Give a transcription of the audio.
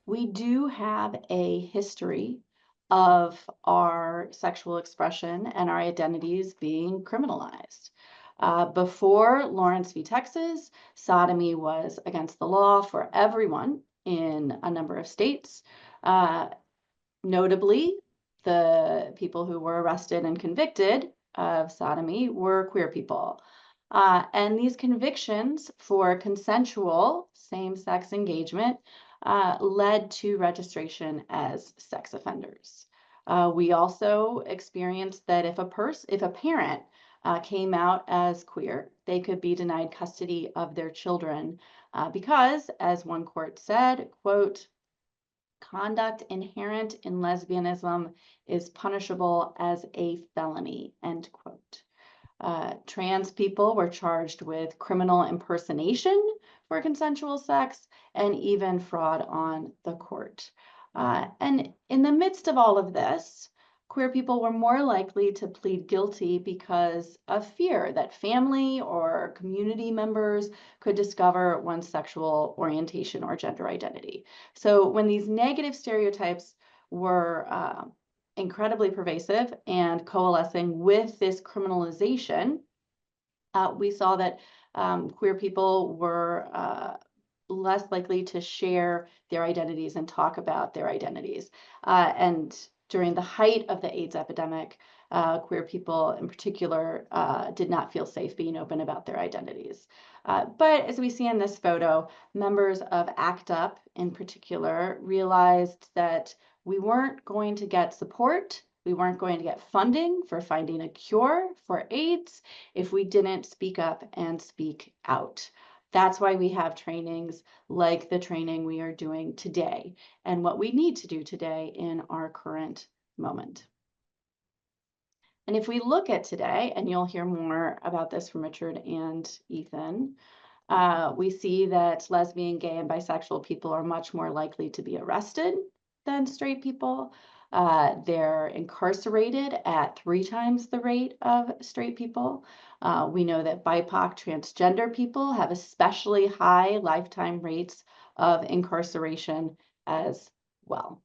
we do have a history of our sexual expression and our identities being criminalized. Before Lawrence v. Texas, sodomy was against the law for everyone in a number of states. Notably, the people who were arrested and convicted of sodomy were queer people. And these convictions for consensual same-sex engagement led to registration as sex offenders. We also experienced that if a parent came out as queer, they could be denied custody of their children because, as one court said, quote, "conduct inherent in lesbianism is punishable as a felony," end quote. Trans people were charged with criminal impersonation for consensual sex and even fraud on the court. And in the midst of all of this, queer people were more likely to plead guilty because of fear that family or community members could discover one's sexual orientation or gender identity. So when these negative stereotypes were incredibly pervasive and coalescing with this criminalization, we saw that queer people were less likely to share their identities and talk about their identities. And during the height of the AIDS epidemic, queer people in particular did not feel safe being open about their identities. But as we see in this photo, members of ACT UP in particular realized that we weren't going to get support, we weren't going to get funding for finding a cure for AIDS if we didn't speak up and speak out. That's why we have trainings like the training we are doing today and what we need to do today in our current moment. And if we look at today, and you'll hear more about this from Richard and Ethan, we see that lesbian, gay, and bisexual people are much more likely to be arrested than straight people. They're incarcerated at 3 times the rate of straight people. We know that BIPOC transgender people have especially high lifetime rates of incarceration as well.